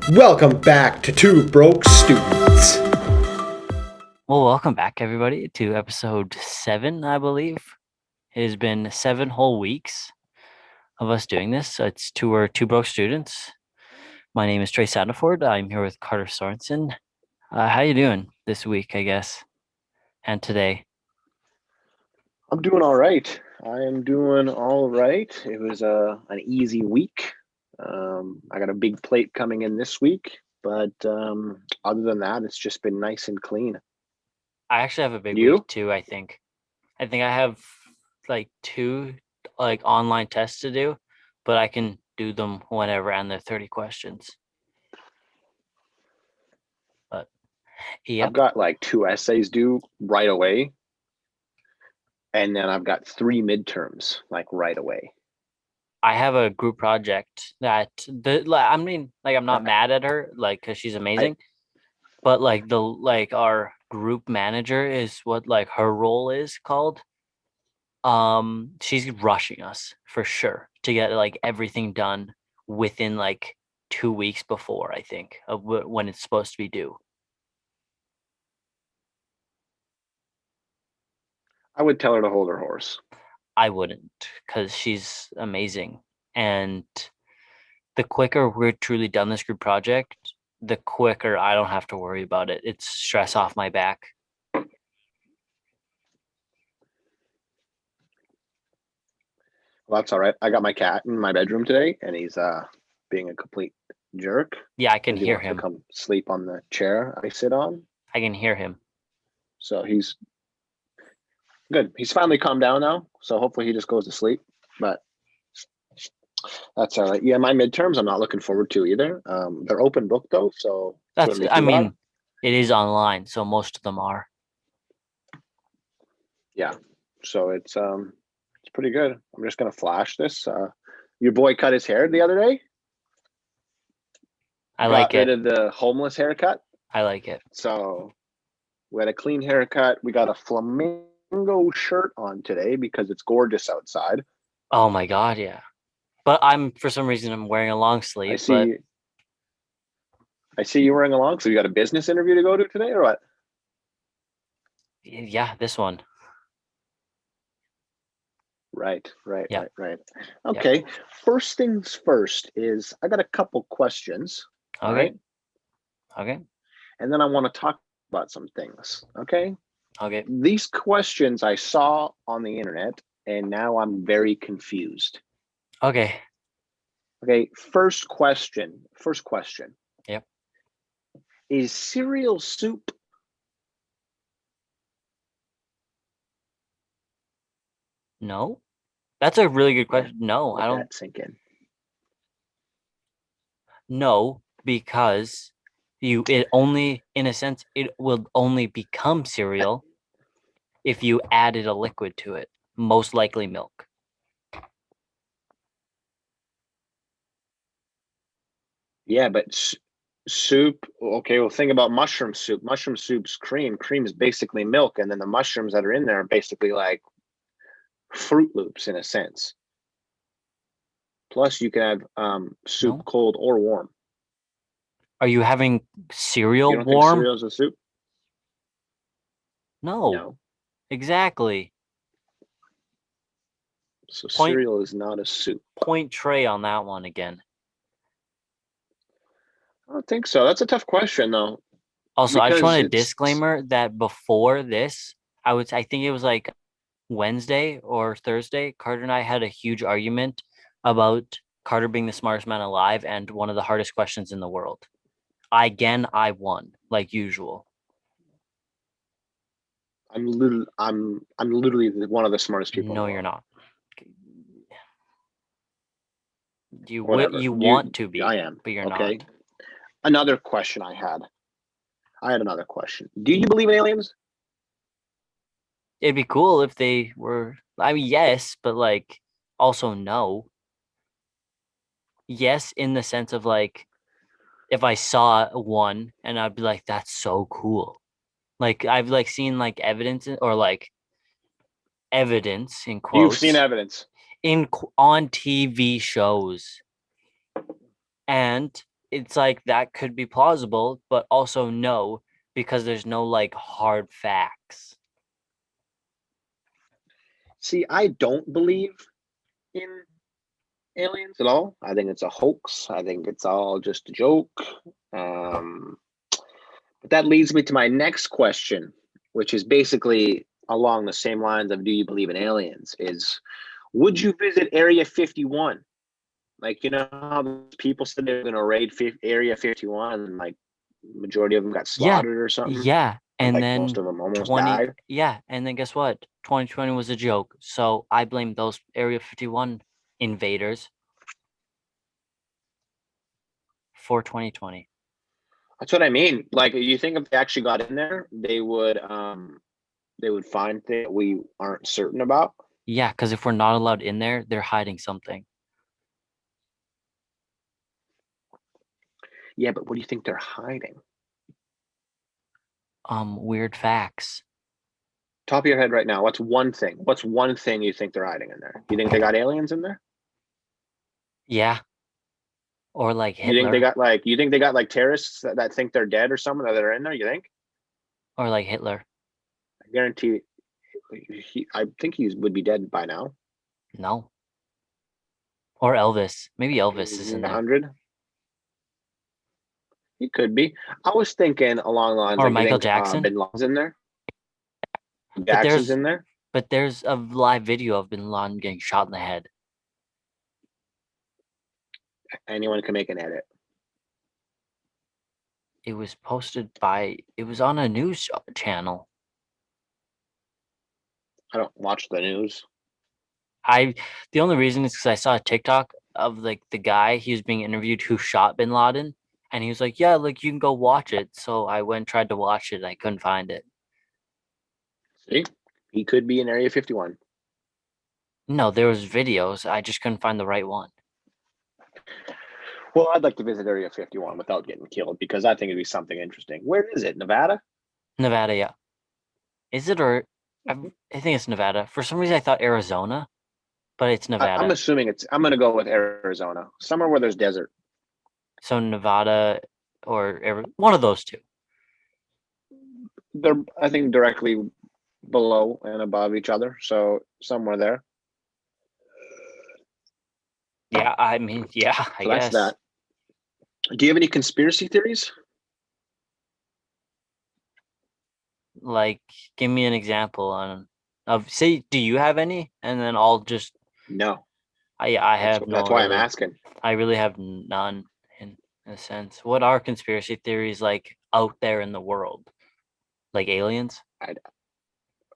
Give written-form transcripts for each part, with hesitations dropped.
Welcome back to Two Broke Students. Well, welcome back, everybody, to episode 7, I believe. It has been 7 whole weeks of us doing this. So it's two broke students. My name is Trey Sandiford. I'm here with Carter Sorensen. How you doing this week, I guess, and today? I'm doing all right. I am doing all right. It was an easy week. I got a big plate coming in this week, but other than that, it's just been nice and clean. I actually have a big week You? too, I think. I have like 2 online tests to do, but I can do them whenever and they're 30 questions. But I've yep. got like 2 essays due right away, and then I've got 3 midterms like right away. I have a group project that I'm not mad at her, like, cause she's I amazing, but our group manager is what like her role is called. She's rushing us for sure to get like everything done within like 2 weeks before, I think, of when it's supposed to be due. I would tell her to hold her horse. I wouldn't, cause she's amazing, and the quicker we're truly done this group project, the quicker I don't have to worry about it. It's stress off my back. Well, that's all right. I got my cat in my bedroom today, and he's being a complete jerk Yeah, I can because he hear wants to him. come sleep on the chair I sit on. I can hear him. So he's good. He's finally calmed down now, so hopefully he just goes to sleep. But that's all right. Yeah, my midterms I'm not looking forward to either. They're open book though, so it That's, shouldn't be I too bad. mean, it is online, so most of them are. Yeah, so it's pretty good. I'm just gonna flash this. Your boy cut his hair the other day. I Got like rid it. of the homeless haircut. I like it. So we had a clean haircut. We got a flamingo shirt on today because it's gorgeous outside. Oh my God, yeah. But for some reason, I'm wearing a long I sleeve, but see. I see you wearing along. So you got a business interview to go to today, or what? yeah, this one. Right, right, Yep, right, right. yep. Okay. First things first is I got a couple questions. All Okay, right. okay, And then I want to talk about some things. Okay. okay. These questions I saw on the internet and now I'm very confused. Okay. Okay. First question. First question. Yep. Is cereal soup? No, that's a really good Yeah. question. No, I Let don't. that sink in. No, because in a sense, it will only become cereal if you added a liquid to it, most likely milk. Yeah, but soup. Okay. Well, think about mushroom soup. Mushroom soup's cream. Cream is basically milk. And then the mushrooms that are in there are basically like Fruit Loops in a sense. Plus, you can have soup No? cold or warm. Are you having You cereal don't think warm? cereal is a soup? No, No. exactly. So Point cereal is not a soup. point Trey on that one again. I don't think so. That's a tough question though, Also, I just because want a it's disclaimer that before this, I think it was like Wednesday or Thursday, Carter and I had a huge argument about Carter being the smartest man alive and one of the hardest questions in the world. I won, like usual. I'm literally one of the smartest people in No, the you're world. not. Whatever. You want to I be, am. but you're Okay. not. Another question I had. I had another question. Do you believe in aliens? It'd be cool if they were, I mean, yes, but like also no. Yes, in the sense of like if I saw one and I'd be like, that's so cool. Like I've like seen like evidence or like evidence in You've seen quotes evidence. on TV shows, and it's like that could be plausible, but also no, because there's no like hard facts. See, I don't believe in aliens at all. I think it's a hoax. I think it's all just a joke. But that leads me to my next question, which is basically along the same lines of do you believe in aliens? Is would you visit Area 51? Like, you know how people said they were going to raid Area 51 and like majority of them got Yeah, slaughtered or something? yeah, and Like then most of them almost 20, died. yeah, and then guess what? 2020 was a joke. So I blame those Area 51 invaders for 2020. That's what I mean. Like, you think if they actually got in there, they would find things that we aren't certain about. Yeah, because if we're not allowed in there, they're hiding something. Yeah, but what do you think they're hiding? Weird facts. Top of your head right now, what's one thing? What's one thing you think they're hiding in there? You think they got aliens in there? Yeah. Or like You think they Hitler. got like terrorists that think they're dead or something that are in there? You think? Or like Hitler. I guarantee. I think he would be dead by now. No. Or Elvis. Maybe Elvis is in there. 100. He could be. I was thinking along the lines Or like Michael you think Jackson. Bin Laden's in there. But Jackson's in there. there's a live video of Bin Laden getting shot in the head. Anyone can make an edit. It was it was on a news channel. I don't watch the news. The only reason is because I saw a TikTok of like the guy he was being interviewed who shot Bin Laden, and he was like, "Yeah, like you can go watch it." So I went and tried to watch it, and I couldn't find it. See, he could be in Area 51. No, there was videos. I just couldn't find the right one. Well, I'd like to visit Area 51 without getting killed because I think it'd be something interesting. Where is it? Nevada? Nevada, yeah. Is it or I think it's Nevada. For some reason, I thought Arizona, but it's Nevada. I'm assuming I'm going to go with Arizona, somewhere where there's desert. So Nevada or one of those two. They're, I think, directly below and above each other. So somewhere there. Yeah, I mean, yeah, I So that's guess. that. Do you have any conspiracy theories? Like, give me an example say, do you have any? And then I'll just No. I have no. That's why I'm asking. I really have none in a sense. What are conspiracy theories like out there in the world? Like aliens?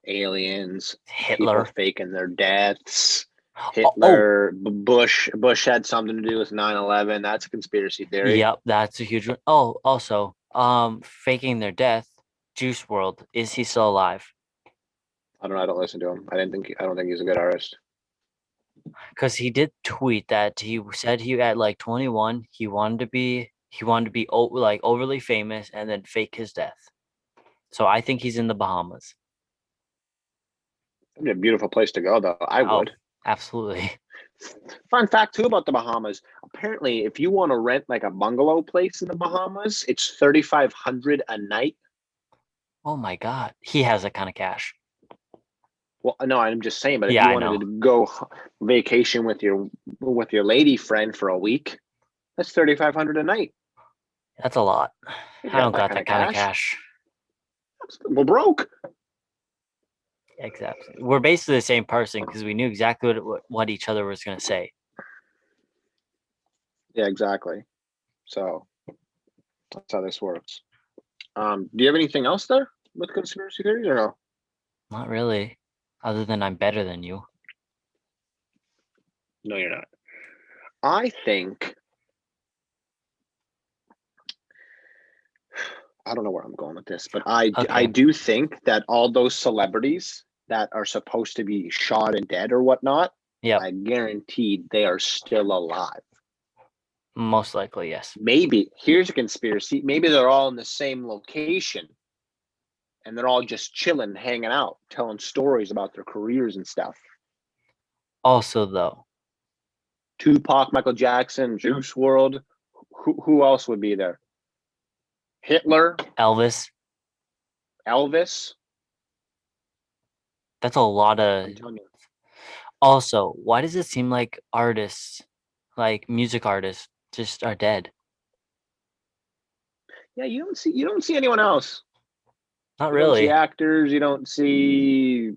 Aliens, Hitler. people faking their deaths. Oh, Hitler, Bush had something to do with 9/11. That's a conspiracy theory. Yep, that's a huge one. Oh, also, faking their death. Juice WRLD, is he still alive? I don't know. I don't listen to him. I don't think he's a good artist. Because he did tweet that he said he at like 21 he wanted to be like overly famous and then fake his death. So I think he's in the Bahamas. It'd be a beautiful place to go, though. I would. Absolutely. Fun fact too about the Bahamas. Apparently, if you want to rent like a bungalow place in the Bahamas, it's $3,500 a night. Oh my God, he has that kind of cash. Well, no, I'm just saying. But if Yeah, you wanted to go vacation with your lady friend for a week, that's $3,500 a night. That's a lot. I don't got that kind of cash. We're broke. Exactly. We're basically the same person because we knew exactly what each other was going to say. Yeah, exactly. So that's how this works. Do you have anything else there with conspiracy theories or no? Not really, other than I'm better than you. No, you're not. I think I don't know where I'm going with this, but I do think that all those celebrities that are supposed to be shot and dead or whatnot, I guarantee they are still alive. Most likely, yes. Maybe here's a conspiracy. Maybe they're all in the same location and they're all just chilling, hanging out, telling stories about their careers and stuff. Also, though, Tupac, Michael Jackson, Juice WRLD, Who else would be there? Hitler, Elvis. Elvis. That's a lot of. I'm telling you. Also, why does it seem like artists, like music artists, just are dead? Yeah, you don't see anyone else. Not You don't see really. actors. You don't see.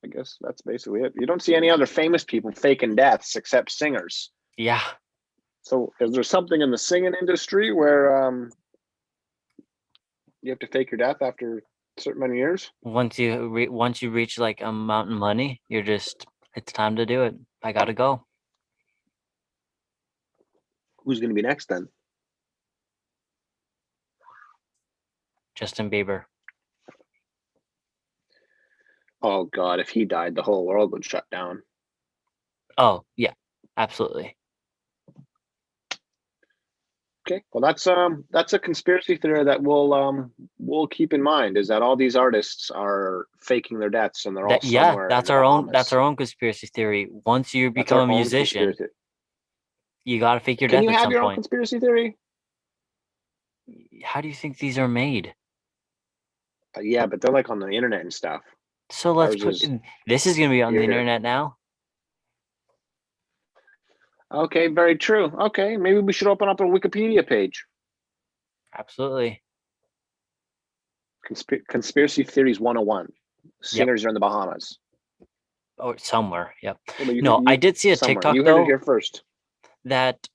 I guess that's basically it. You don't see any other famous people faking deaths except singers. Yeah. So, is there something in the singing industry where you have to fake your death after a certain many years? Once you reach like a amount of money, it's time to do it. I gotta go. Who's going to be next then? Justin Bieber. Oh God, if he died, the whole world would shut down. Oh yeah, absolutely. Okay, well that's a conspiracy theory that we'll keep in mind, is that all these artists are faking their deaths and they're all somewhere in That's the our own. Bahamas. That's our own conspiracy theory. Once you That's our become a own musician, conspiracy. you gotta fake your Can death you at have some your own point. conspiracy theory? How do you think these are made? Yeah, but they're like on the internet and stuff. So let's Ours put is this is gonna be on the here. internet now. Okay, very true. Okay, maybe we should open up a Wikipedia page. Absolutely. Conspiracy theories 101. Singers are in the Bahamas. Or somewhere. Yep. Yeah, but No, I did see a somewhere. TikTok You heard it though here first. that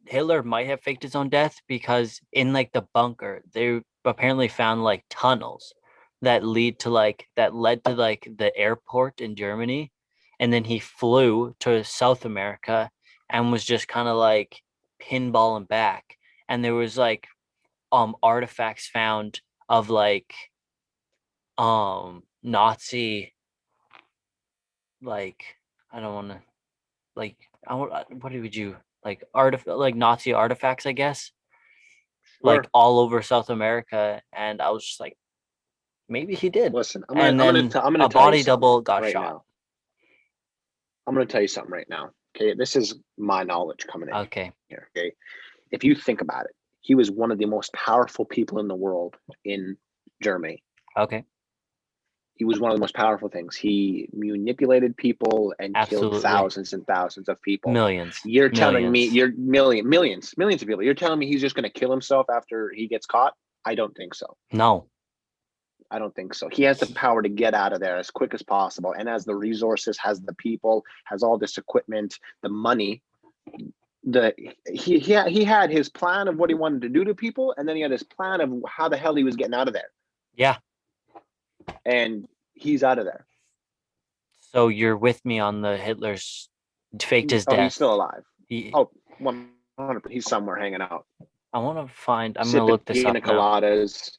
Hitler might have faked his own death because in like the bunker they apparently found like tunnels that led to like the airport in Germany, and then he flew to South America and was just kind of like pinballing back, and there was like artifacts found of like Nazi, like I don't want to like what would you like like Nazi artifacts, I guess, like Sure. all over South America, and I was just like, maybe he did. Listen, I'm And gonna then tell a you body something double got right shot. now. I'm gonna tell you something right now. Okay, this is my knowledge coming in Okay. here. Okay, if you think about it, he was one of the most powerful people in the world in Germany. Okay. He was one of the most powerful things. He manipulated people and killed Absolutely. thousands and thousands of people. Millions. You're telling me Millions. millions of people. You're telling me he's just going to kill himself after he gets caught? I don't think so. No. I don't think so. He has the power to get out of there as quick as possible, and has the resources, has the people, has all this equipment, the money. He had his plan of what he wanted to do to people, and then he had his plan of how the hell he was getting out of there. Yeah. And he's out of there. So you're with me on the Hitler's faked his death. He's still alive. He, 100%. He's somewhere hanging out. I want to find. I'm Sipping gonna look this up pina now. coladas.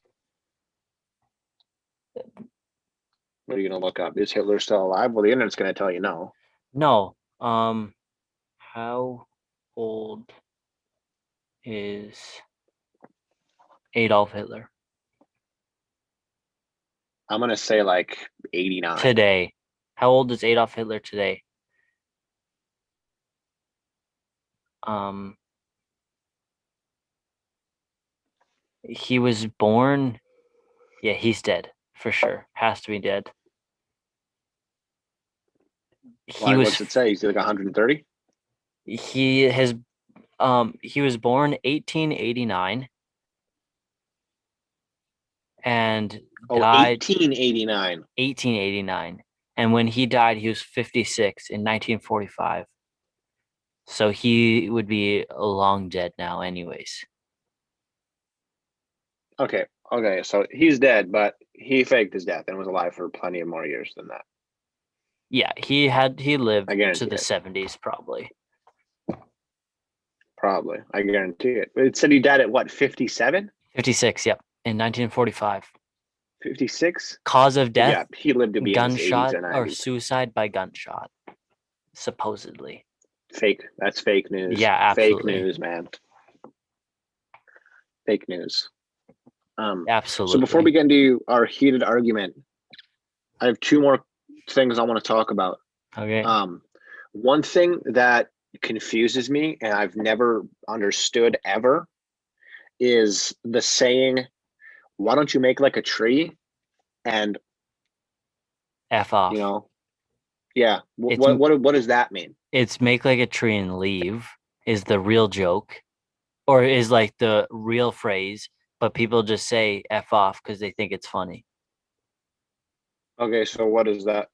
What are you gonna look up? Is Hitler still alive? Well, the internet's gonna tell you no. No. How old is Adolf Hitler I'm gonna say like 89. today? How old is Adolf Hitler today? He was born. Yeah, he's dead for sure. Has to be dead. Why, what's it say? He's like 130? He was born 1889 and died 1889. 1889. And when he died, he was 56 in 1945. So he would be long dead now anyways. Okay. So he's dead, but he faked his death and was alive for plenty of more years than that. Yeah, he lived I guarantee to the it. 70s probably. Probably. I guarantee it. It said he died at what, 57? 56, yep, in 1945. 56? Cause of death? Yeah, he lived to be gunshot in his 80s or 90s. suicide by gunshot, supposedly. Fake. That's fake news. Yeah, absolutely. Fake news, man. Fake news. Absolutely. So before we get into our heated argument, I have two more things I want to talk about. Okay. One thing that confuses me and I've never understood ever is the saying, why don't you make like a tree? And, F off. you know, yeah. It's- What does that mean? It's make like a tree and leave is the real joke, or is like the real phrase, but people just say F off because they think it's funny. Okay, so what is that?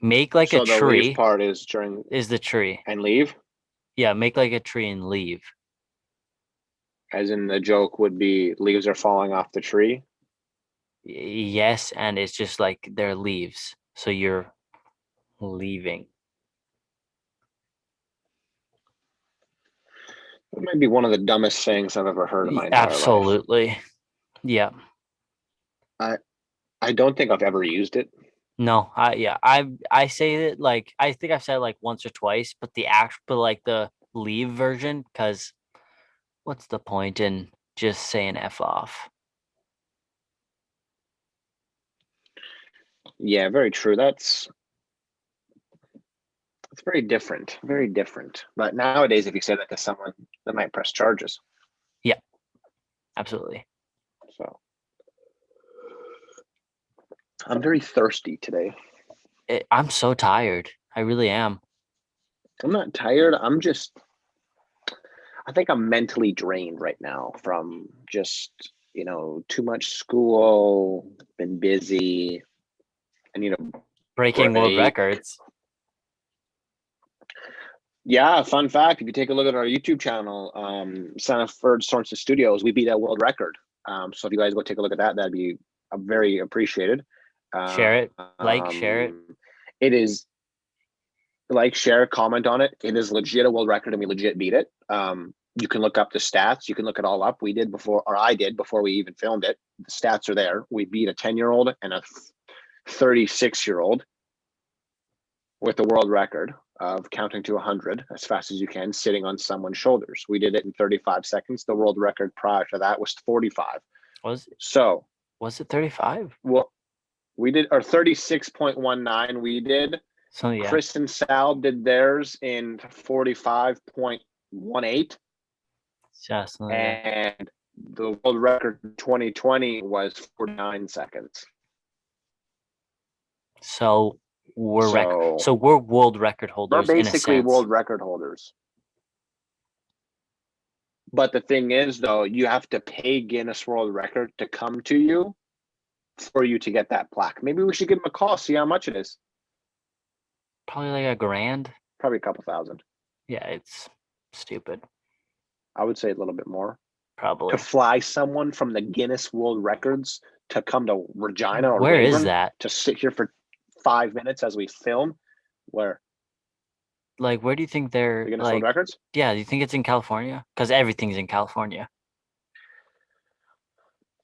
Make like a So the leave tree part is during is the tree. and leave, Yeah, make like a tree and leave. as in the joke would be leaves are falling off the tree. Yes, and it's just like they're leaves. So you're leaving. It might be one of the dumbest things I've ever heard in my entire life. Absolutely. Yeah. I don't think I've ever used it. No, I say it like I think I've said it like once or twice, but like the leave version, because what's the point in just saying F off? Yeah, very true. That's very different. Very different. But nowadays, if you say that to someone, they might press charges. Absolutely. So I'm very thirsty today. I'm so tired. I really am. I'm not tired. I think I'm mentally drained right now from just, too much school, been busy. I need a Breaking world break. records. Yeah, fun fact, if you take a look at our YouTube channel, Sanford Sorensen Studios, we beat that world record. So if you guys go take a look at that, that'd be very appreciated. Share it. Share it. It is share, comment on it. It is legit a world record and we legit beat it. You can look up the stats. You can look it all up. I did before we even filmed it. The stats are there. We beat a 10-year-old and a 36-year-old with the world record of counting to 100 as fast as you can, sitting on someone's shoulders. We did it in 35 seconds. The world record prior to that was 45. Was it 35? Well, we did our 36.19. We did. So yeah. Chris and Sal did theirs in 45.18. Just and the world record in 2020 was 49 seconds. So we're world record holders. We're basically in a sense. world record holders. But the thing is, though, you have to pay Guinness World Record to come to you for you to get that plaque. Maybe we should give them a call, see how much it is. Probably like $1,000. Probably a couple thousand. Yeah, it's stupid. I would say a little bit more. Probably. To fly someone from the Guinness World Records to come to Regina or where Rayburn, is that? To sit here for 5 minutes as we film. Where? Like, where do you think they're the Guinness World Records? Yeah, do you think it's in California? Because everything's in California.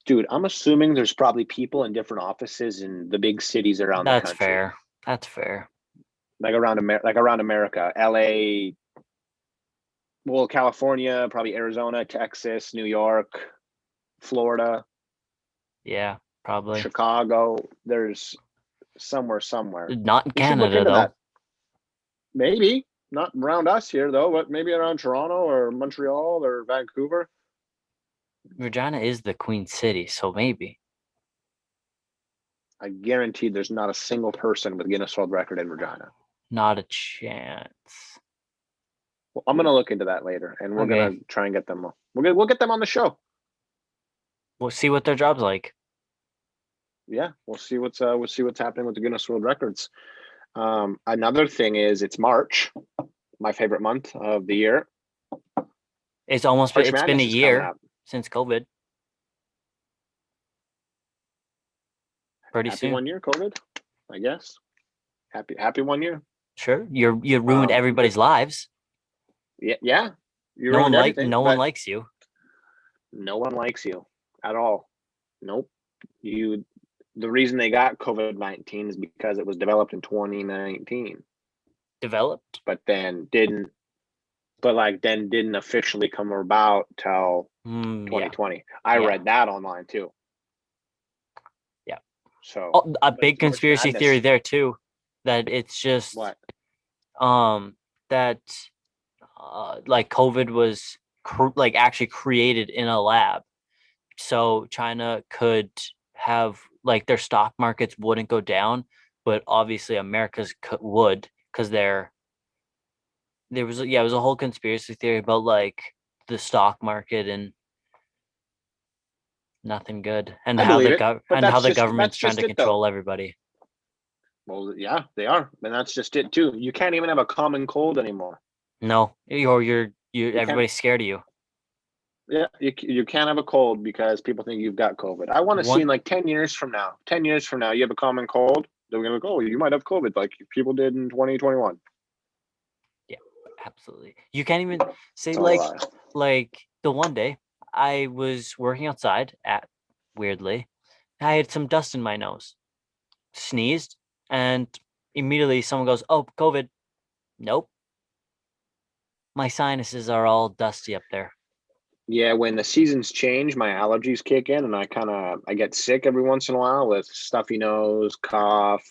Dude, I'm assuming there's probably people in different offices in the big cities around the country. That's fair. That's fair. Like around America, LA, well, California, probably Arizona, Texas, New York, Florida. Yeah, probably. Chicago. There's somewhere. Not in Canada, though. That. Maybe. Not around us here, though, but maybe around Toronto or Montreal or Vancouver. Regina is the Queen City, so maybe. I guarantee there's not a single person with Guinness World Record in Regina. Not a chance. Well, I'm gonna look into that later, and we're gonna try and get them. We'll get them on the show. We'll see what their job's like. Yeah, we'll see what's happening with the Guinness World Records. Another thing is it's March, my favorite month of the year. It's been a year since COVID. Pretty happy soon. 1 year, COVID, I guess. Happy 1 year. Sure, you ruined everybody's lives. Yeah. No one likes you. No one likes you at all. Nope. The reason they got COVID-19 is because it was developed in 2019. Developed, but then didn't officially come about till 2020. Yeah. I read that online too. Yeah. So a big conspiracy theory there too, that it's just what? That that like COVID was like actually created in a lab, so China could have like their stock markets wouldn't go down, but obviously America's would, because there was it was a whole conspiracy theory about like the stock market and nothing good, and I how believe the it, but and how the that's government's trying just to it though. control everybody. Well, yeah, they are, and that's just it too. You can't even have a common cold anymore. No, or you You can't. everybody's scared of you. Yeah, you can't have a cold because people think you've got COVID. I want to see One in like 10 years from now. 10 years from now, you have a common cold. They're gonna go, oh, you might have COVID, like people did in 2021. Yeah, absolutely. You can't even say It's all a lie. like the one day I was working outside at weirdly, I had some dust in my nose, sneezed, and immediately someone goes, "Oh, COVID." Nope, my sinuses are all dusty up there. Yeah, when the seasons change, my allergies kick in, and I get sick every once in a while with stuffy nose, cough,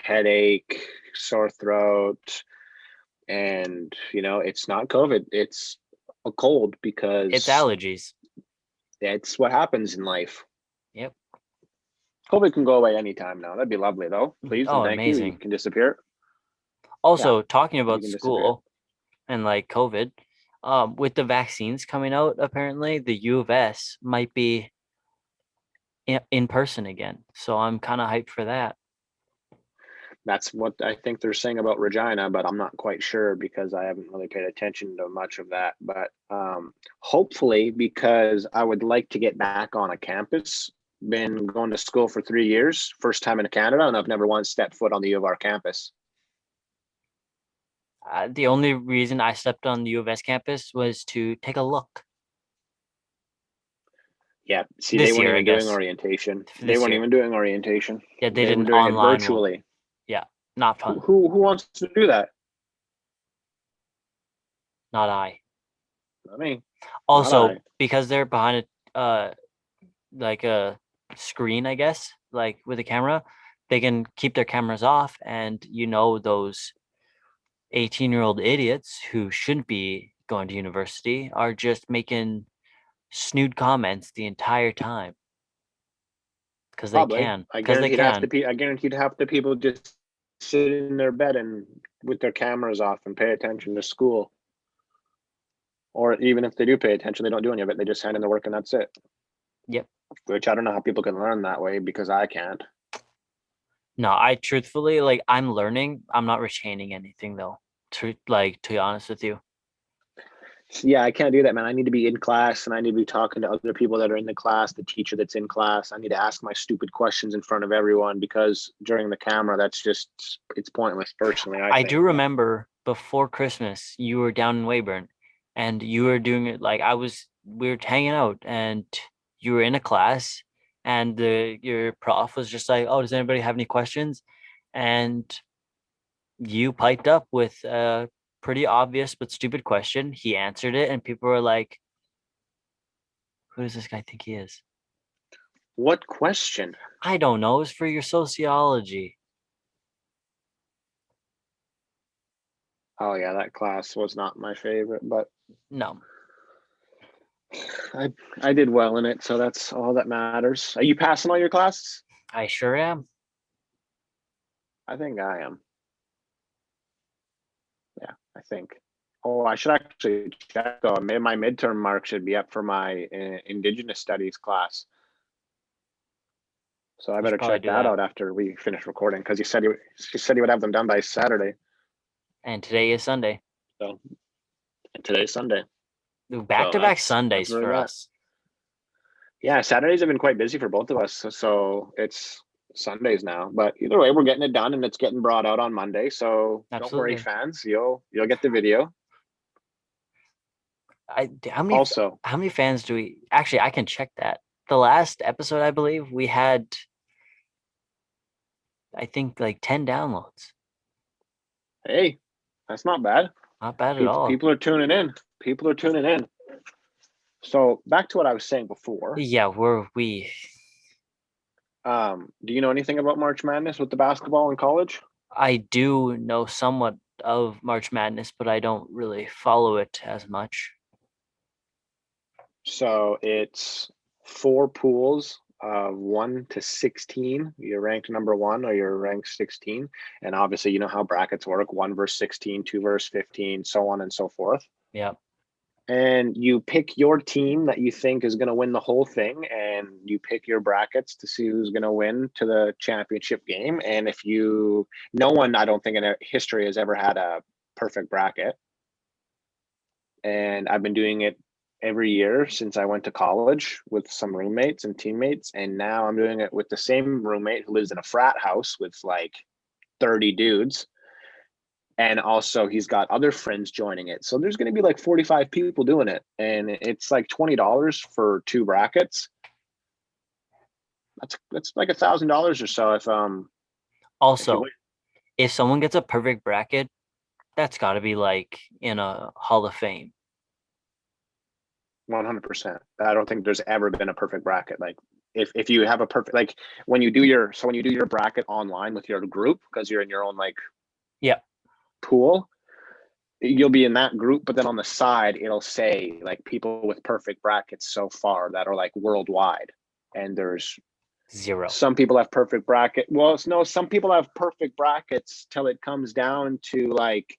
headache, sore throat, and it's not COVID. It's a cold It's because allergies. that's what happens in life. Yep. COVID can go away anytime now. That'd be lovely, though. Please and Oh, thank you. You amazing. can disappear. Yeah, Also, talking you about can disappear. school and like COVID, with the vaccines coming out, apparently the U of S might be in person again. So I'm kind of hyped for that. That's what I think they're saying about Regina, but I'm not quite sure because I haven't really paid attention to much of that. But hopefully, because I would like to get back on a campus. Been going to school for 3 years, first time in Canada, and I've never once stepped foot on the U of R campus. The only reason I stepped on the U of S campus was to take a look Yeah, see, they this weren't year, I even doing guess. orientation. They This weren't year. even doing orientation. Yeah, they They did were an doing it online one. virtually. Yeah, not Who fun. who wants to do that? Not I. Not me. Not Also, I. because they're behind like a screen, I guess, like with a camera, they can keep their cameras off, and those 18-year-old idiots who shouldn't be going to university are just making snood comments the entire time because they Probably. can. Because they can. I guaranteed half the people just sit in their bed and with their cameras off and pay attention to school. Or even if they do pay attention, they don't do any of it. They just hand in the work and that's it. Yep. Which I don't know how people can learn that way because I can't. No, I truthfully, like, I'm learning. I'm not retaining anything though. To be honest with you. Yeah, I can't do that, man. I need to be in class and I need to be talking to other people that are in the class, the teacher that's in class. I need to ask my stupid questions in front of everyone because during the camera, it's pointless personally, I I think. do remember before Christmas, you were down in Weyburn and you were doing it like we were hanging out and you were in a class and your prof was just like, "Oh, does anybody have any questions?" And you piped up with a pretty obvious but stupid question. He answered it and people were like, "Who does this guy think he is?" What question? I don't know. It's for your sociology. Oh yeah, that class was not my favorite, but No, I did well in it, so that's all that matters. Are you passing all your classes? I sure am. I think I am. Yeah, I think. Oh, I should actually check though. Maybe my midterm mark should be up for my Indigenous Studies class. So I You should better probably check do that that. out after we finish recording because he said he would have them done by Saturday. And today is Sunday. So and today's Sunday. Back So to back that's Sundays where for we're at. us. Yeah, Saturdays have been quite busy for both of us. So it's Sundays now. But either way, we're getting it done and it's getting brought out on Monday. So don't worry, Absolutely. fans. You'll get the video. Also, How many fans do we actually? I can check that. The last episode, I believe, we had, I think, like 10 downloads. hey, that's not bad. Not bad at all. People are tuning in. People are tuning in. So back to what I was saying before. Yeah, Do you know anything about March Madness with the basketball in college? I do know somewhat of March Madness, but I don't really follow it as much. So it's 4 pools of 1 to 16. You're ranked number 1 or you're ranked 16. And obviously, you know how brackets work: 1 versus 16, 2 versus 15, so on and so forth. Yeah. And you pick your team that you think is going to win the whole thing, and you pick your brackets to see who's going to win to the championship game. And if no one, I don't think in history has ever had a perfect bracket. And I've been doing it every year since I went to college with some roommates and teammates. And now I'm doing it with the same roommate who lives in a frat house with like 30 dudes. And also he's got other friends joining it. So there's going to be like 45 people doing it. And it's like $20 for 2 brackets. That's like $1,000 or so. Also, if someone gets a perfect bracket, that's got to be like in a Hall of Fame. 100%. I don't think there's ever been a perfect bracket. Like if you have a perfect, like when you do your bracket online with your group, because you're in your own like pool, you'll be in that group, but then on the side it'll say like people with perfect brackets so far that are like worldwide, and there's 0. some people have perfect bracket. Well, no, some people have perfect brackets till it comes down to like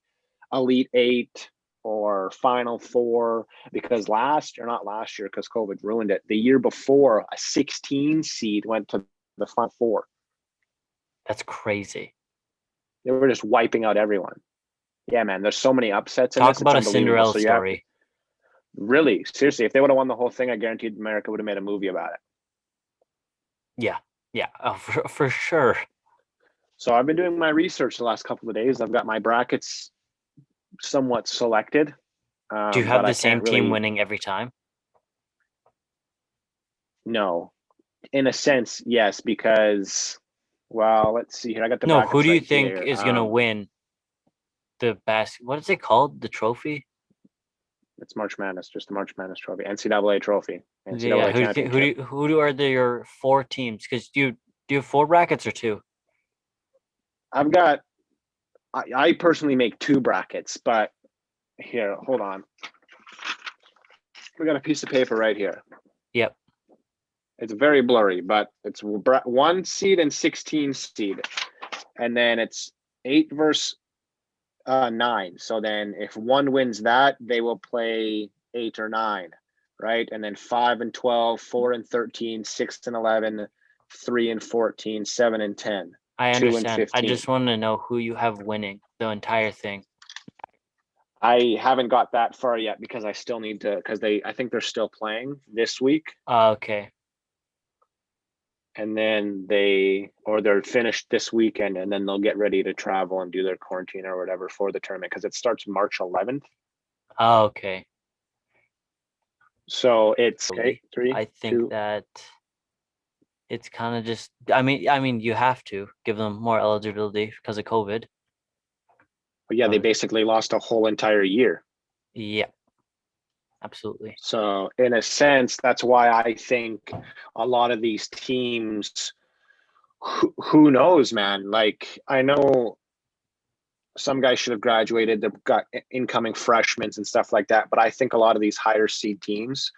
Elite 8 or Final 4, because not last year because COVID ruined it. The year before, a 16 seed went to the Final 4. That's crazy. They were just wiping out everyone. Yeah, man, there's so many upsets. Talk about a Cinderella story. Really, seriously, if they would have won the whole thing, I guaranteed America would have made a movie about it. Yeah, for sure. So I've been doing my research the last couple of days. I've got my brackets somewhat selected. Do you have the same team winning every time? No. In a sense, yes, because, well, let's see here. I got the brackets who do you right think here. is going to win the what is it called? The trophy? It's March Madness, just the March Madness trophy, NCAA trophy, NCAA championship. Who are your 4 teams? Because do you have 4 brackets or 2? I personally make 2 brackets, but here, hold on. We got a piece of paper right here. Yep. It's very blurry, but it's 1 seed and 16 seed, and then it's 8 versus 9. So then if one wins that, they will play 8 or 9, right? And then 5 and 12, 4 and 13, 6 and 11, 3 and 14, 7 and 10. I 2 understand. and 15. I just want to know who you have winning the entire thing. I haven't got that far yet because I still need to, because I think they're still playing this week. Okay. And then they're finished this weekend, and then they'll get ready to travel and do their quarantine or whatever for the tournament, because it starts March 11th. Okay. So it's I think that it's kind of just, I mean, you have to give them more eligibility because of COVID. But yeah, they basically lost a whole entire year. Yeah, absolutely. So in a sense, that's why I think a lot of these teams, who knows, man? Like, I know some guys should have graduated. They've got incoming freshmen and stuff like that. But I think a lot of these higher seed teams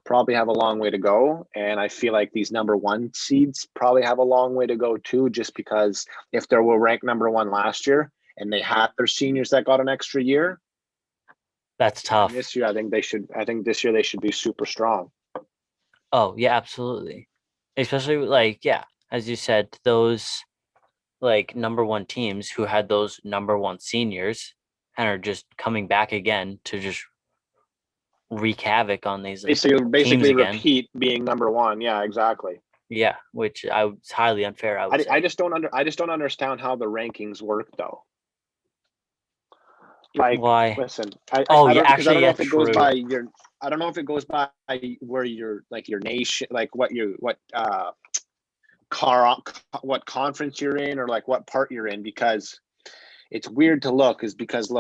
probably have a long way to go. And I feel like these number 1 seeds probably have a long way to go too, just because if they were ranked number 1 last year and they had their seniors that got an extra year, that's tough. This year, I think this year they should be super strong. Oh yeah, absolutely. Especially like, as you said, those like number 1 teams who had those number 1 seniors and are just coming back again to just wreak havoc on these basically repeat being number 1. Yeah, exactly. Yeah, which it's highly unfair. I just don't understand how the rankings work though. Like, why? Listen, I don't know if it goes by your. I don't know if it goes by where your nation, like what conference you're in, or like what part you're in, because it's weird to look. Because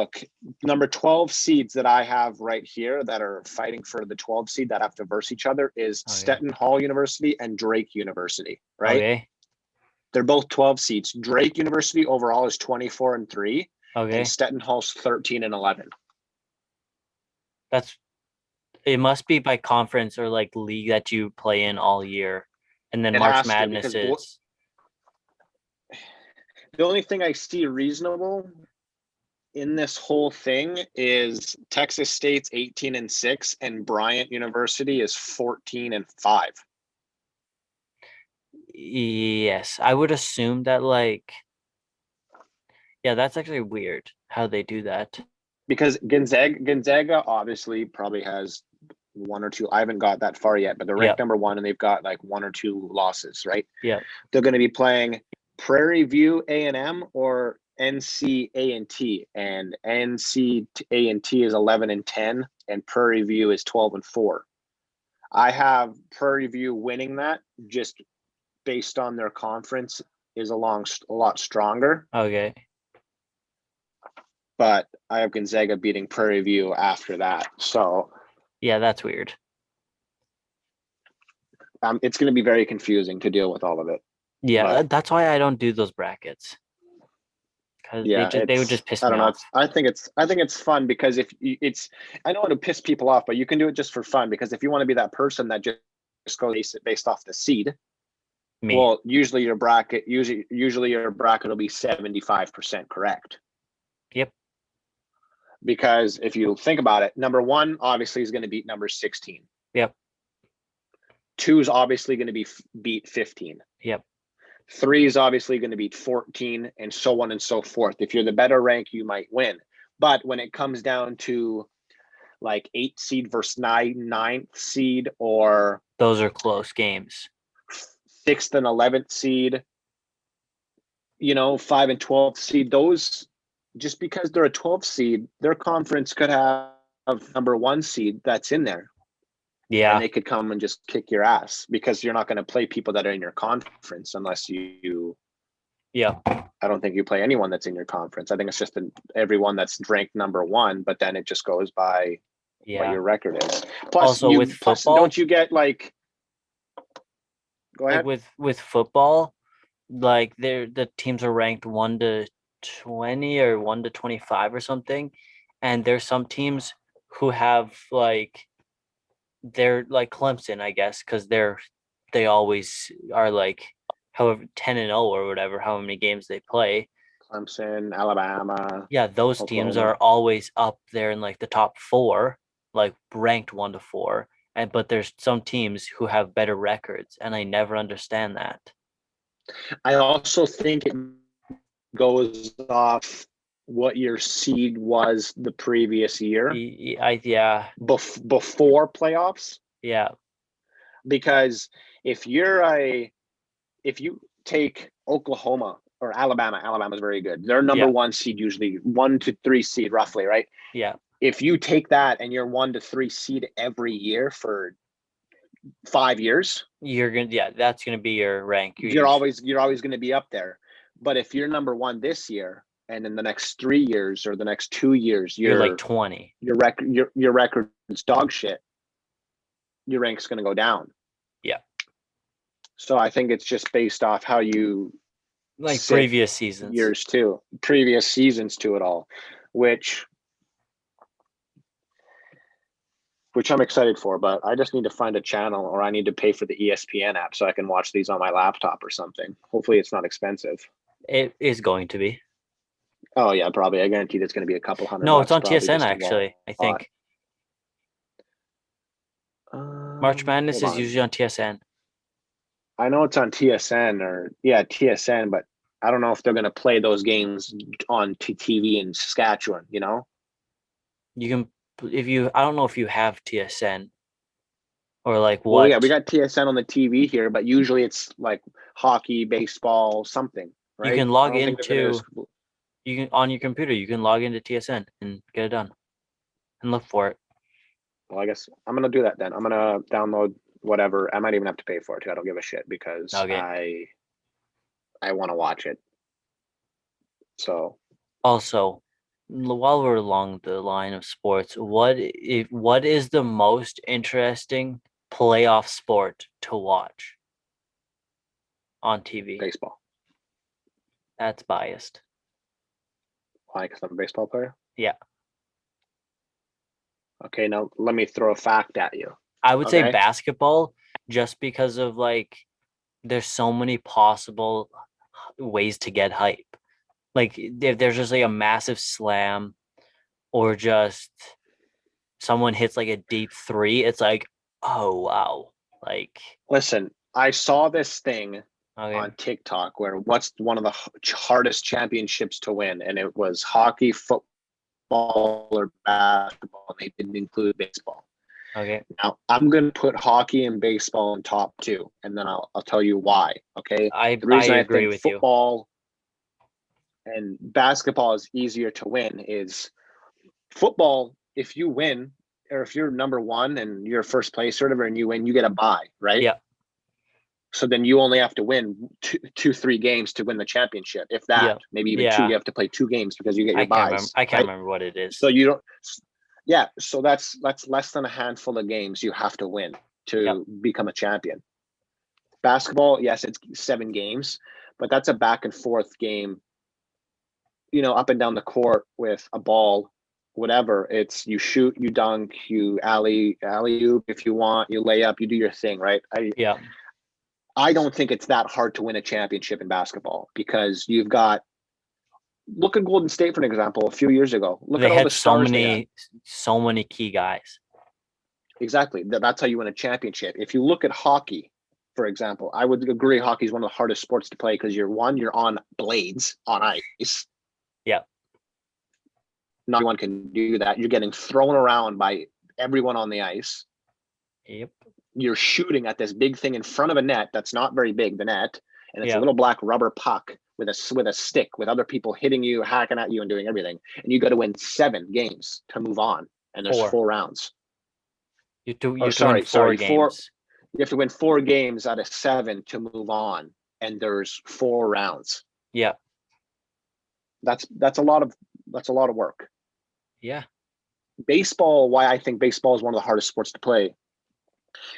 number 12 seeds that I have right here that are fighting for the 12 seed that have to verse each other is Seton Hall University and Drake University, right? Okay. They're both 12 seeds. Drake University overall is 24-3. Okay. and Stettenhall's 13 and 11. It must be by conference or like league that you play in all year. And then It March has to, Madness because is the only thing I see reasonable in this whole thing is Texas State's 18 and 6 and Bryant University is 14 and 5. yes. I would assume that like yeah, that's actually weird how they do that. Because Gonzaga obviously probably has one or two. I haven't got that far yet, but they're ranked Yep. number one and they've got like one or two losses, right? Yep. They're going to be playing Prairie View A&M or NC A&T, and NC A&T is 11 and 10, and Prairie View is 12 and 4. I have Prairie View winning that just based on their conference is a lot stronger, Okay. but I have Gonzaga beating Prairie View after that. So Yeah, that's weird. it's going to be very confusing to deal with all of it. Yeah, But that's why I don't do those brackets. Because yeah, they would just piss I me don't know. off. I think it's fun because if it's, I know it'll piss people off, but you can do it just for fun, because if you want to be that person that just goes based off the seed, Me. well, usually your bracket will be 75% correct. Yep. Because if you think about it, number one obviously is going to beat number 16. Yep. 2 is obviously going to beat 15. Yep. 3 is obviously going to beat 14, and so on and so forth. If you're the better rank, you might win. But when it comes down to like 8 seed versus 9th seed, or Those are close games. 6th and 11th seed, 5 and 12th seed, those, just because they're a 12th seed, their conference could have number 1 seed that's in there. Yeah. And they could come and just kick your ass, because you're not going to play people that are in your conference unless you Yeah. I don't think you play anyone that's in your conference. I think it's just everyone that's ranked number 1, but then it just goes by what your record is. Plus, Also with football, don't you get like? Go ahead. Like with football, like the teams are ranked 1 to 20 or 1 to 25 or something, and there's some teams who have like they're like Clemson, I guess, because they always are like however 10-0 or whatever, how many games they play. Clemson, Alabama. Yeah, those teams Oklahoma. are always up there in like the top 4, like ranked 1 to 4. But there's some teams who have better records, and I never understand that. I also think it goes off what your seed was the previous year. Yeah. Before playoffs. Yeah. Because if you take Oklahoma or Alabama's very good. They're number 1 seed, usually 1 to 3 seed roughly, right? Yeah. If you take that and you're 1 to 3 seed every year for 5 years, that's gonna be your rank. You're always going to be up there. But if you're number 1 this year, and in the next 3 years or the next 2 years, you're like 20. Your record's dog shit. Your rank's going to go down. Yeah. So I think it's just based off how you like previous seasons, previous seasons to it all, which I'm excited for, but I just need to find a channel, or I need to pay for the ESPN app so I can watch these on my laptop or something. Hopefully it's not expensive. It is going to be. Oh yeah, probably. I guarantee it's going to be a couple $100. No, it's on TSN actually, I think. March Madness is usually on TSN. I know it's on TSN, but I don't know if they're going to play those games on TV in Saskatchewan, You can, I don't know if you have TSN or like what. Well, yeah, we got TSN on the TV here, but usually it's like hockey, baseball, something, right? You can log into, on your computer, you can log into TSN and get it done and look for it. Well, I guess I'm going to do that then. I'm going to download whatever. I might even have to pay for it too. I don't give a shit, because I want to watch it. So also, while we're along the line of sports, what is the most interesting playoff sport to watch on TV? Baseball. That's biased. Why? Because I'm a baseball player? Yeah. Okay, now let me throw a fact at you. I would say Okay. basketball just because of like there's so many possible ways to get hype. Like if there's just like a massive slam or just someone hits like a deep three, it's like, oh wow. Like Listen, I saw this thing okay. on TikTok where what's one of the hardest championships to win, and it was hockey, football, or basketball. And they didn't include baseball. Okay. Now I'm going to put hockey and baseball in top two, and then I'll tell you why. Okay, I the reason I agree think with you. football and basketball is easier to win is football. If you win, or if you're number one and you're first place or whatever, and you win, you get a bye, right? Yeah. So then you only have to win two, 3 games to win the championship. If that, Yeah. maybe even Yeah. 2, you have to play 2 games because you get your I can't remember. buys. I can't remember what it is. So you don't. Yeah, so that's less than a handful of games you have to win to become a champion. Basketball, yes, it's 7 games, but that's a back and forth game. You know, up and down the court with a ball, whatever. It's you shoot, you dunk, you alley oop if you want, you lay up, you do your thing, right? Yeah. I don't think it's that hard to win a championship in basketball because you've got. Look at Golden State for an example. A few years ago, look They at all had the stars they had. so many key guys. Exactly. That's how you win a championship. If you look at hockey, for example, I would agree hockey is one of the hardest sports to play because you're on blades on ice. Yeah. Not everyone can do that. You're getting thrown around by everyone on the ice. Yep. You're shooting at this big thing in front of a net that's not very big, the net, and it's Yeah. a little black rubber puck with a stick with other people hitting you, hacking at you, and doing everything. And you got to win 7 games to move on. And there's 4 rounds. You have to win sorry, 4 games. You have to win 4 games out of 7 to move on, and there's 4 rounds. Yeah. That's a lot of work. Yeah. Baseball, why I think baseball is one of the hardest sports to play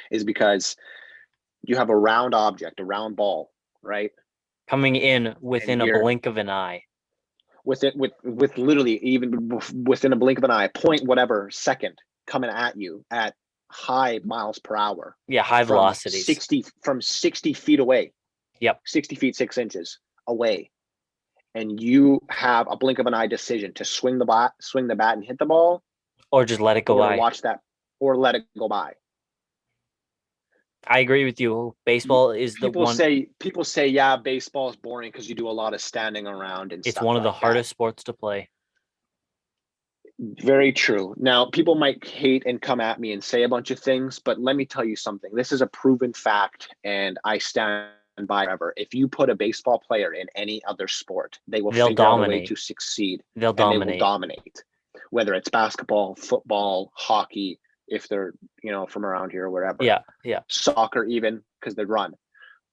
is because you have a round object, a round ball, right? Coming in within a blink of an eye. With literally even within a blink of an eye, point whatever second coming at you at high miles per hour. Yeah, high velocities. 60 feet away. Yep. 60 feet 6 inches away. And you have a blink of an eye decision to swing the bat and hit the ball, or just let it go by. Watch that, or let it go by. I agree with you. Baseball is people say, yeah, baseball is boring because you do a lot of standing around and it's stuff one of the like hardest sports to play. Very true. Now, people might hate and come at me and say a bunch of things, but let me tell you something. This is a proven fact, and I stand by forever. If you put a baseball player in any other sport, they'll figure out a way to succeed. They will dominate. Whether it's basketball, football, hockey, if they're from around here or wherever. Yeah. Soccer, even because they run.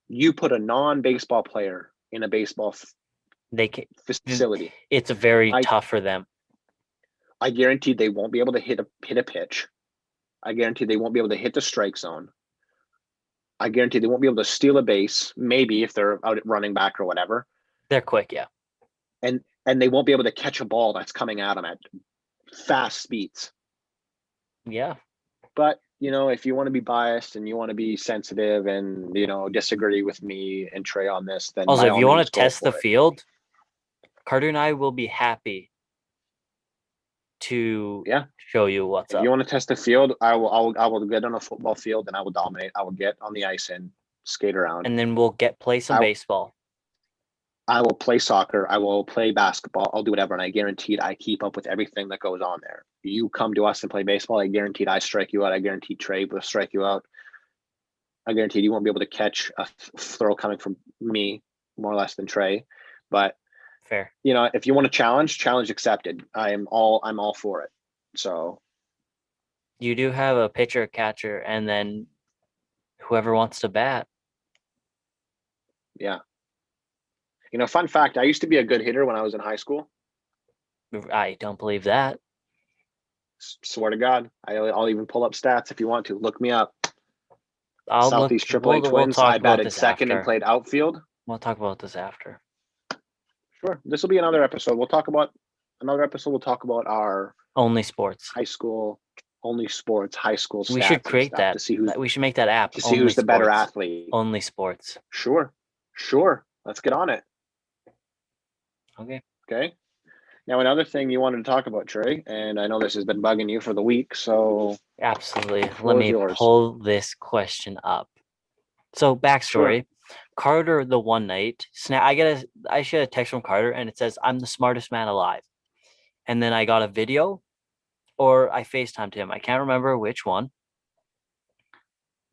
You put a non-baseball player in a baseball facility. It's very tough for them. I guarantee they won't be able to hit a pitch. I guarantee they won't be able to hit the strike zone. I guarantee they won't be able to steal a base, maybe if they're out at running back or whatever. They're quick, yeah. And they won't be able to catch a ball that's coming at them at fast speeds. Yeah. But, if you want to be biased and you want to be sensitive and, disagree with me and Trey on this, then also, if you want to test the field, Carter and I will be happy to show you what's up. If you want to test the field, I will get on a football field and I will dominate. I will get on the ice and skate around. And then we'll play some baseball. I will play soccer. I will play basketball. I'll do whatever. And I guaranteed I keep up with everything that goes on there. You come to us and play baseball. I guaranteed I strike you out. I guaranteed Trey will strike you out. I guaranteed you won't be able to catch a throw coming from me more or less than Trey. But fair. If you want to challenge accepted. I'm all for it. So you do have a pitcher, catcher, and then whoever wants to bat. Yeah. Fun fact, I used to be a good hitter when I was in high school. I don't believe that. Swear to God. I'll even pull up stats if you want to. Look me up. Southeast AAA Twins. I batted second and played outfield. We'll talk about this after. Sure. This will be another episode. We'll talk about another episode we'll talk about our Only sports. high school only sports, high school stats. We should and create stuff that. to see who's We should make that app. to see Only who's the better sports. athlete. Only sports. Sure. Let's get on it. Okay. Okay. Now, another thing you wanted to talk about, Trey, and I know this has been bugging you for the week, so Absolutely. Let floor is me yours. pull this question up. So backstory. Carter, the one night, I should a text from Carter and it says, "I'm the smartest man alive." And then I got a video or I FaceTimed him. I can't remember which one.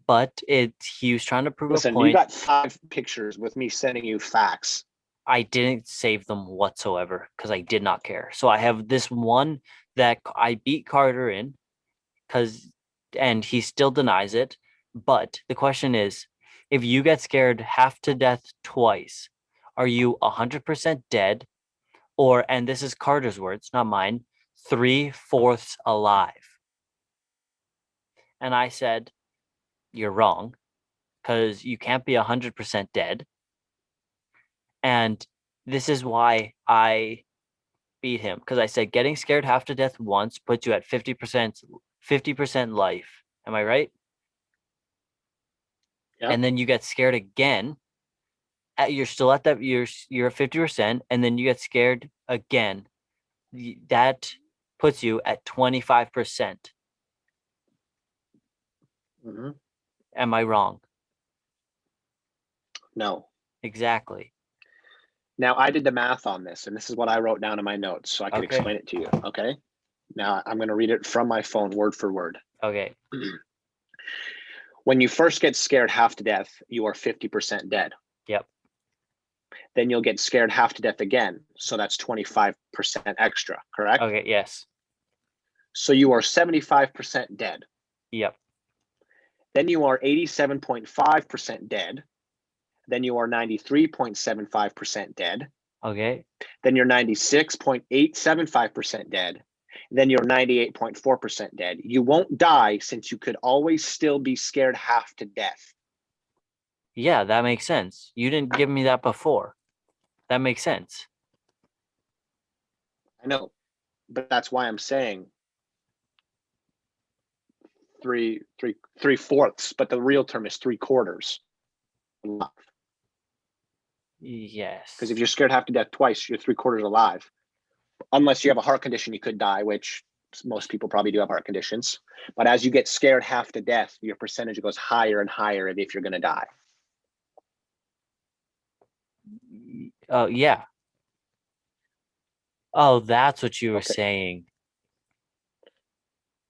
But he was trying to prove a Listen, you point. got 5 pictures with me sending you facts. I didn't save them whatsoever because I did not care. So I have this one that I beat Carter in and he still denies it. But the question is, if you get scared half to death twice, are you 100% dead? Or, and this is Carter's words, not mine, 3/4 alive? And I said, you're wrong, because you can't be 100% dead. And this is why I beat him, because I said getting scared half to death once puts you at 50% life. Am I right? Yep. And then you get scared again. You're still at that. You're at 50%, and then you get scared again. That puts you at 25%. Mm-hmm. Am I wrong? No. Exactly. Now, I did the math on this, and this is what I wrote down in my notes, so I can Okay. explain it to you. Okay. Now, I'm going to read it from my phone, word for word. Okay. When you first get scared half to death, you are 50% dead. Yep. Then you'll get scared half to death again. So that's 25% extra, correct? Okay. Yes. So you are 75% dead. Yep. Then you are 87.5% dead. Then you are 93.75% dead. Okay. Then you're 96.875% dead. Then you're 98.4% dead. You won't die since you could always still be scared half to death. Yeah, that makes sense. You didn't give me that before. That makes sense. I know, but that's why I'm saying three-fourths, but the real term is 3/4. Yes. Because if you're scared half to death twice, you're 3/4 alive. Unless you have a heart condition, you could die, which most people probably do have heart conditions. But as you get scared half to death, your percentage goes higher and higher if you're going to die. Oh, yeah. Oh, that's what you were Okay. saying.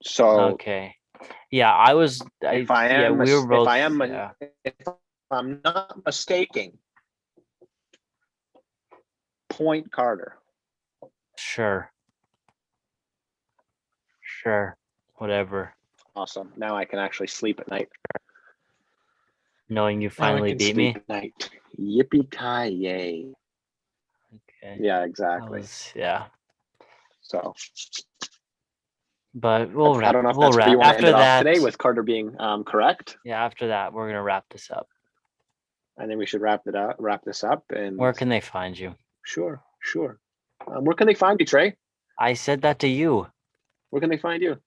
So Okay. Yeah, I was. if I am, yeah, we were both. if I'm not mistaken, point Carter. Sure. Whatever. Awesome. Now I can actually sleep at night. Knowing you finally beat me. At night. Yippee-ki-yay. Okay. Yeah, That exactly. was, yeah. So But we'll I wrap. don't know if We'll that's where wrap you want to end after it off that. today with Carter being correct. Yeah, after that, we're gonna wrap this up. I think we should wrap this up. And Where can they find you? Sure. Where can they find you, Trey? I said that to you. Where can they find you?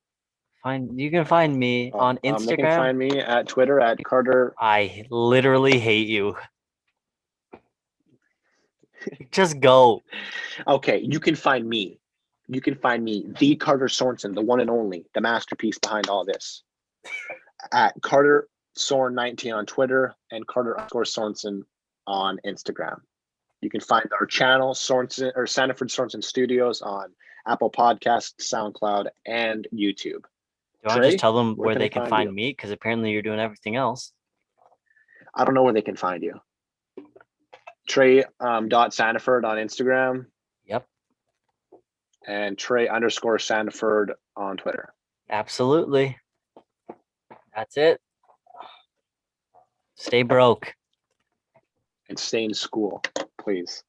You can find me on They can Instagram. find me at Twitter at Carter. I literally hate you. Just go. Okay, you can find me. You can find me, the Carter Sorensen, the one and only, the masterpiece behind all this, at Carter Soren 19 on Twitter and Carter_Sorensen on Instagram. You can find our channel, Sorensen or Sanford Sorensen Studios, on Apple Podcasts, SoundCloud, and YouTube. Do you want to Trey, just tell them where where can they they can find find you? me? Because apparently you're doing everything else. I don't know where they can find you. Trey .Sanford on Instagram. Yep. And Trey_Sanford on Twitter. Absolutely. That's it. Stay broke. And stay in school, please.